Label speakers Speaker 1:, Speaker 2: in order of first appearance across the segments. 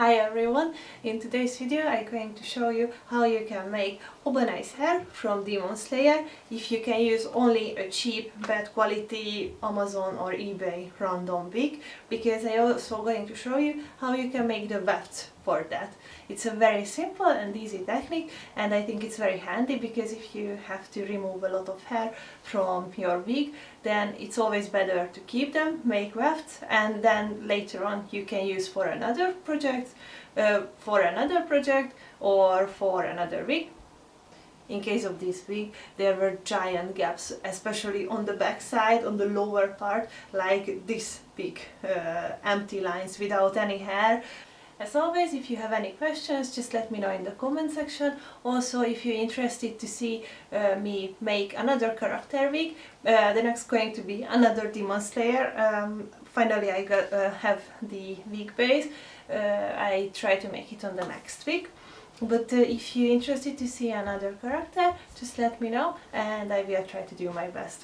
Speaker 1: Hi everyone! In today's video I'm going to show you how you can make Obanai's hair from Demon Slayer if you can use only a cheap, bad quality Amazon or eBay random wig, because I'm also going to show you how you can make the wefts for that. It's a very simple and easy technique, and I think it's very handy because if you have to remove a lot of hair from your wig, then it's always better to keep them, make wefts, and then later on you can use for another project, or for another wig. In case of this wig, there were giant gaps, especially on the back side, on the lower part, like this big empty lines without any hair. As always, if you have any questions, just let me know in the comment section. Also, if you're interested to see me make another character wig, the next going to be another Demon Slayer. Finally, I have the wig base. I try to make it on the next week. But if you're interested to see another character, just let me know and I will try to do my best.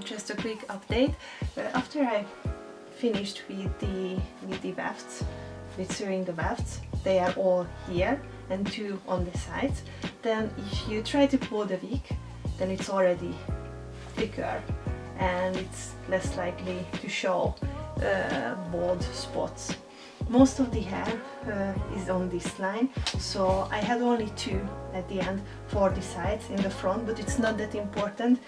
Speaker 1: Just a quick update. After I finished with the wefts, with sewing the wefts, they are all here and two on the sides. Then if you try to pull the wig, then it's already thicker and it's less likely to show bald spots. Most of the hair is on this line, so I had only two at the end for the sides in the front, but it's not that important.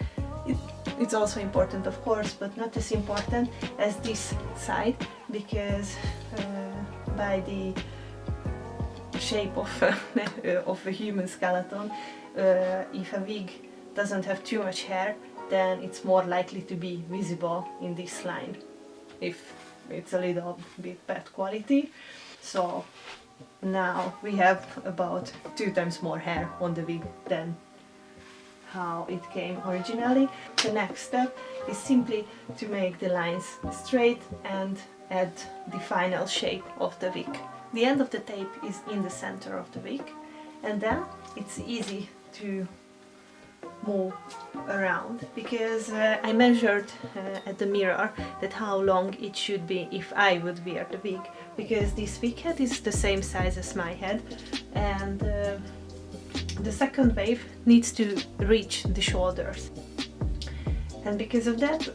Speaker 1: It's also important, of course, but not as important as this side, because by the shape of a human skeleton, if a wig doesn't have too much hair, then it's more likely to be visible in this line if it's a little bit bad quality. So now we have about 2 times more hair on the wig than how it came originally. The next step is simply to make the lines straight and add the final shape of the wig. The end of the tape is in the center of the wig, and then it's easy to move around, because I measured at the mirror that how long it should be if I would wear the wig, because this wig head is the same size as my head, and the second wave needs to reach the shoulders, and because of that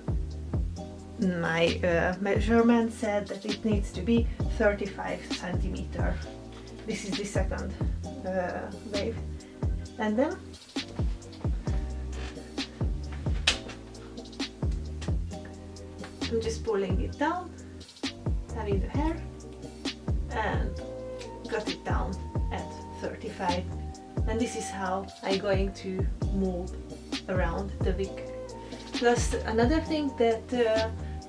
Speaker 1: my measurement said that it needs to be 35 centimeters. This is the second wave, and then I'm just pulling it down, having the hair, and cut it down at 35. And this is how I'm going to move around the wig. Plus another thing that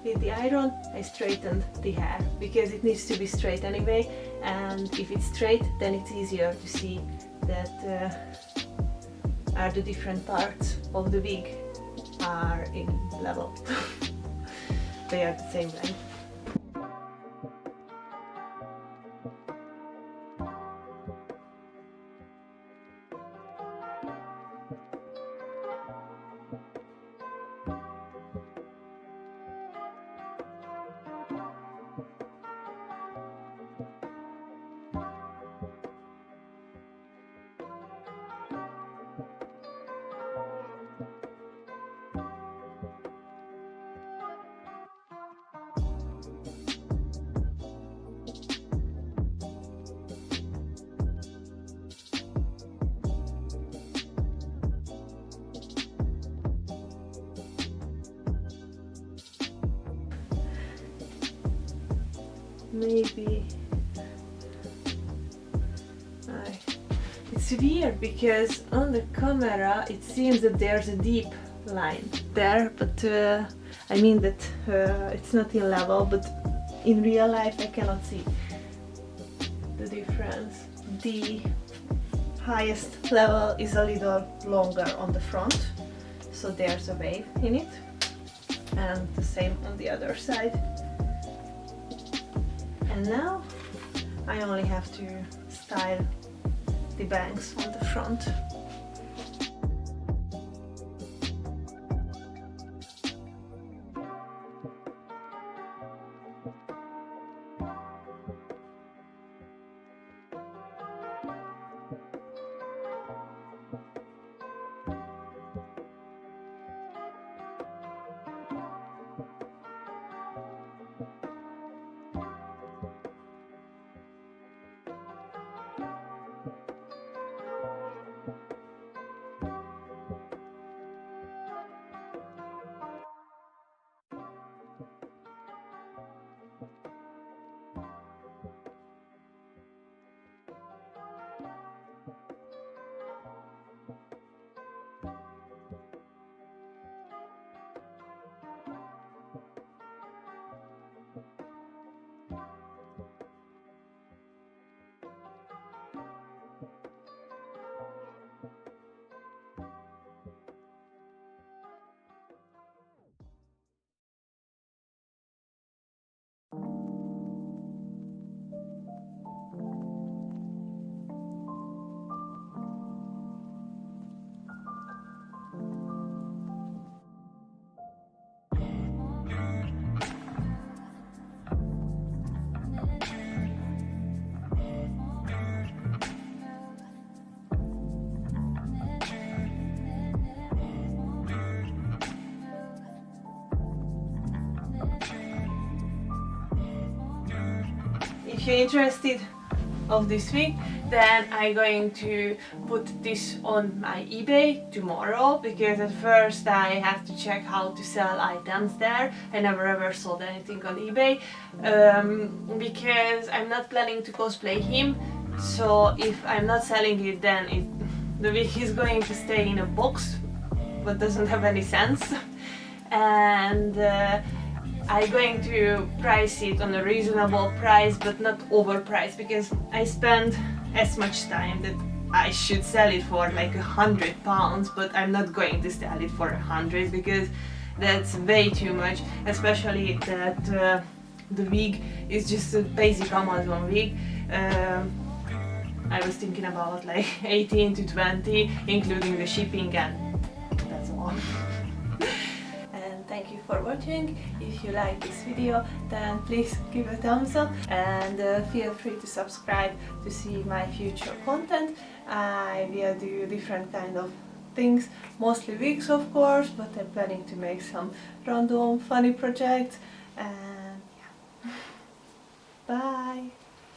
Speaker 1: with the iron I straightened the hair, because it needs to be straight anyway, and if it's straight then it's easier to see that are the different parts of the wig are in level. They are the same length. Maybe it's weird because on the camera it seems that there's a deep line there, but I mean that it's not in level, but in real life I cannot see the difference. The highest level is a little longer on the front, so there's a wave in it, and the same on the other side. And now I only have to style the bangs on the front. if you're interested of this wig, then I'm going to put this on my eBay tomorrow, because at first I have to check how to sell items there. I never ever sold anything on eBay, because I'm not planning to cosplay him. So if I'm not selling it, then the wig is going to stay in a box, but doesn't have any sense. And I'm going to price it on a reasonable price, but not overpriced, because I spend as much time that I should sell it for like £100, but I'm not going to sell it for 100, because that's way too much, especially that the wig is just a basic Amazon wig. I was thinking about like 18 to 20, including the shipping, and that's all. Thank you for watching. If you like this video, then please give a thumbs up, and feel free to subscribe to see my future content. I will do different kind of things, mostly wigs of course, but I'm planning to make some random funny projects, and yeah. Bye!